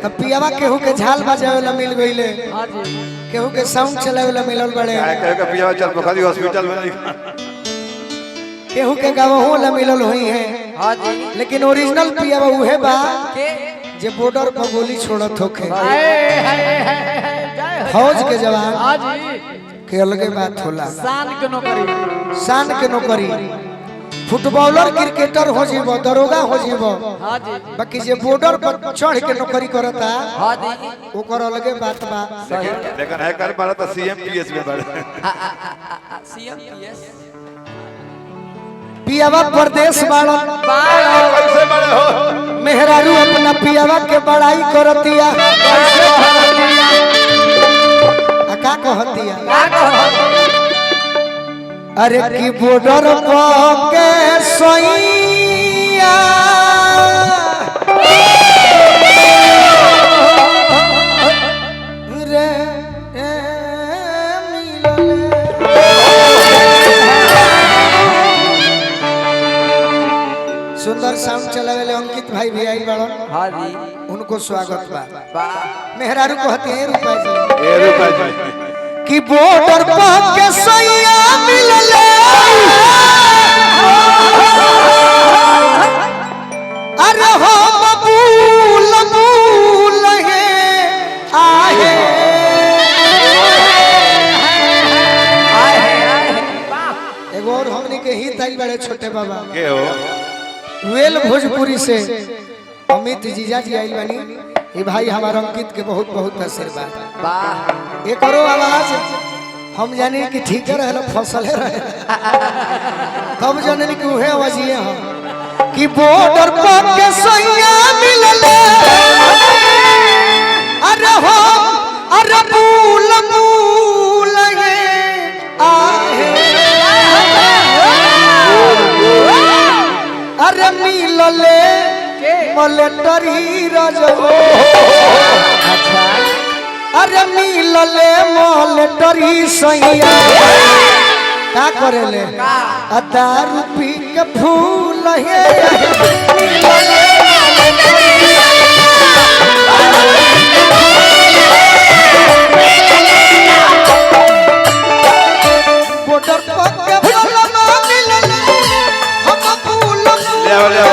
तब पियावा केहू के झाल बजावे ला मिल गईले। हां जी। केहू के साउंड चलावे ला मिलल बड़े। केहू के पियावा चल पोखरी हॉस्पिटल में नहीं। केहू के गावहो ला मिलल होई है। हां जी। लेकिन ओरिजिनल पियावा उहे बा के जे बॉर्डर पर गोली छोड़त होखे। फौज के जवान। हां जी। के अलगे बात होला। शान के नौकरी। फुटबॉलर क्रिकेटर हो जीवो, दरोगा हो जीवो। हां जी। बाकी जे बॉर्डर पर चढ़ के नौकरी करता। हां जी। ओकर अलगे बात बा। लेकिन है कर मारा तो सीएमपीएस में बड़े। सीएमपीएस पियावा परदेश बाड़ो कैसे बड़े हो? मेहरारू अपना पियावा के बड़ाई करतिया। का कहतिया? अरे की बॉर्डर पर के सोइया रे सुंदर साउंड चलावेले अंकित भाई भी आई बाड़ो। हां जी। उनको स्वागत बा। मेहरारू कहती है रुपए जी कि बॉर्डर पर के सैया मिलले। अरे हो बबूल बबूल है आहे एगो और हमनी के हित आई बड़े छोटे बाबा के हो वेल भोजपुरी से अमित जीजा जी आई बानी। ये भाई हमारा अंकित के बहुत बहुत आशीर्वाद। वाह एक करो आवाज हम जाने कि ठीक रहे फसल रहे तब जाने कि उहे आवाजिए हम कि बॉर्डर पर के सैया मिलले। अरे हो अरे बूल बूल है आहे अरे मिलले मलेटरी रजो। अच्छा अरे मिलले मलेटरी सैया का करेले अदा रूपी के फूल है मिलले बॉर्डर पर के भलमा मिलले हम फूल ले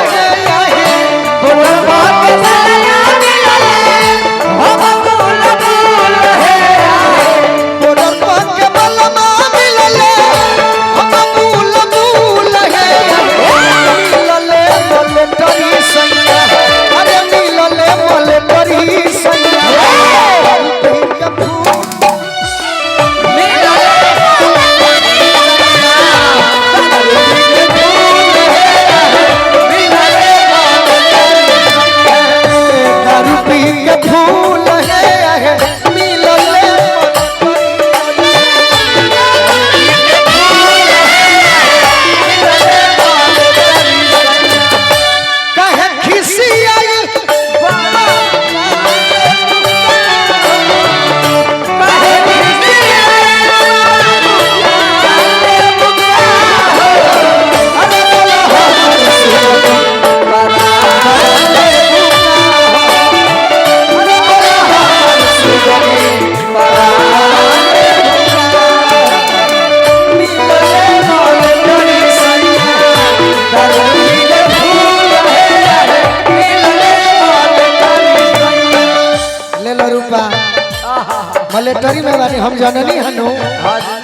मलेटरी में बानी हम जननी हनु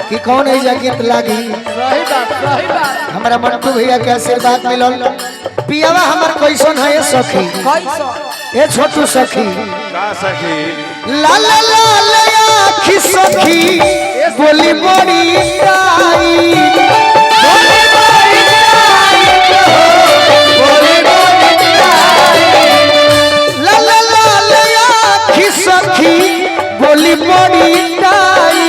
कि कौन है गीत लागी। सही बात हमारा मंटू भैया के आशीर्वाद मिलल। पियावा हमर कैसन है सखी ए छोटू सखी का सखी लाल लाल आँखी सखी बोली बड़ी आई लाल लाल आँखी सखी बोली बड़ी आई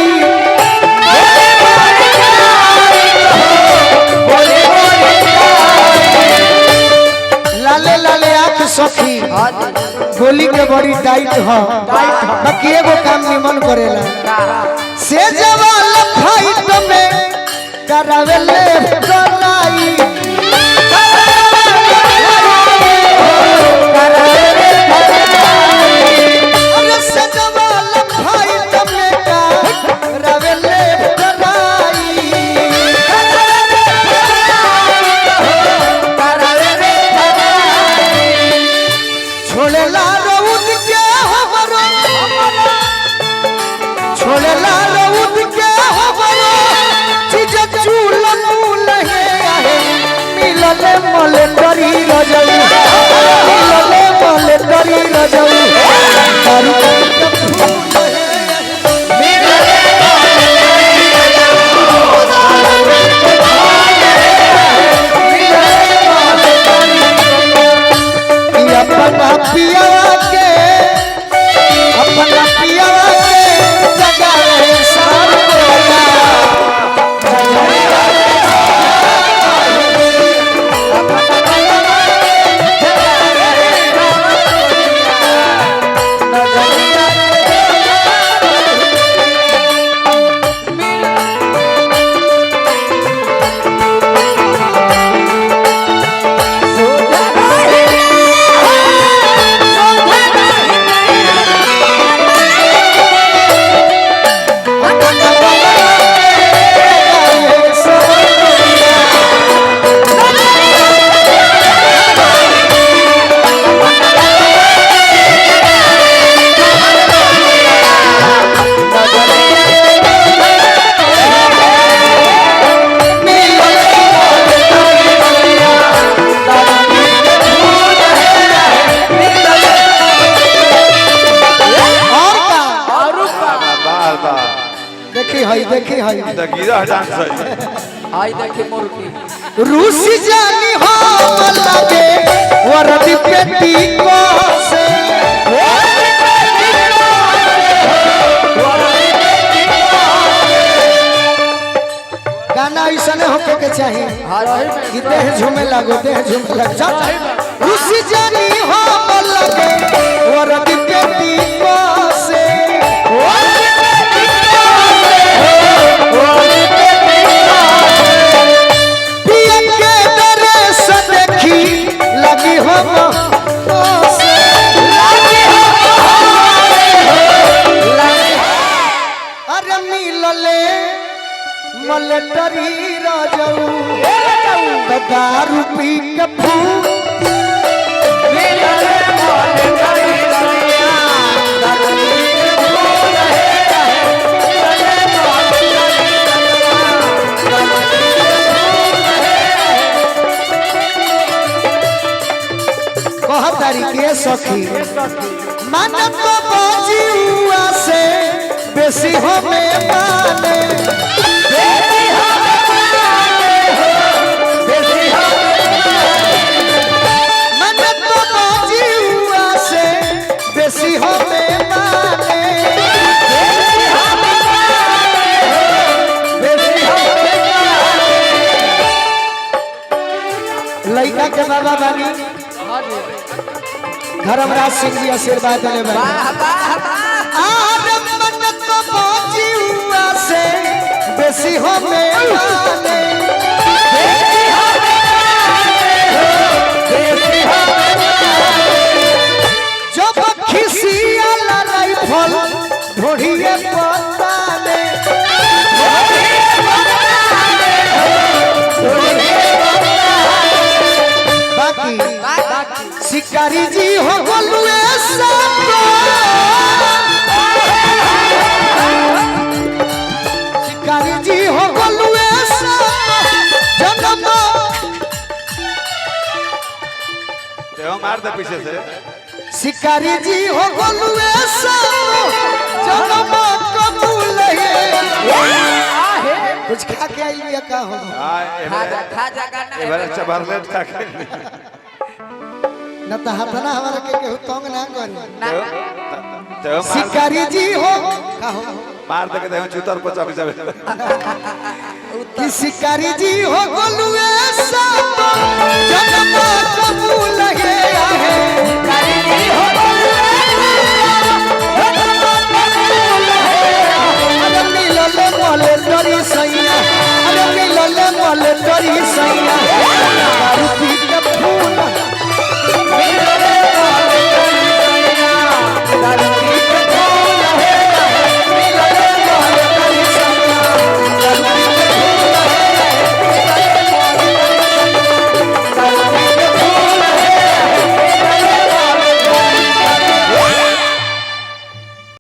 लाले लाले आँख सखी बोली के बड़ी टाइट हो बाकी एगो काम निमन करेला से जवाल फाइट में करावेले कराई मिलले मले डरी रजऊ मिलले मले डरी रजऊ दारू अपना पिया के जगा रहे सार देखी हई गिरा डांस है आई देखी मुर्गी रूसी जानी हो लगे वरदी पेटी को से गाना ऐसा होके के चाहिए कि देह झूमे लगो देह झूमे लग जा रूसी जानी हो लगे वरदी पेटी को से लगी हो अरे मिलले मले डरी रजऊ दारू पी के फूल मिलले मले डरी रजऊ दारू पी के फूल के सखी मानत बजियुआ से बेसी हो में माने मानत बजियुआ से बेसी हो में माने लड़का के बाबा बानी धर्मराज सिंह जी आशीर्वाद दिले से बेसी हो में माने जब खिसिया लड़ाई फल ढोढ़िए पताने बाकी शिकारी जी हो गोलुए शिकारी जी हो गोलुए जन्म मार दे पीछे से शिकारी जी हो गोलुए जन्म कबूल है कुछ खा के आई लिया का हो खा जा गाना एबार चबरलेट खा के न तो हथना हमारा के केहू तंग ना करी शिकारी शिकारी जी हो का हो मार दे के देहु चूतर पर चक जावे कि शिकारी जी हो गोलुए सब जन्म कबूल है शिकारी जी हो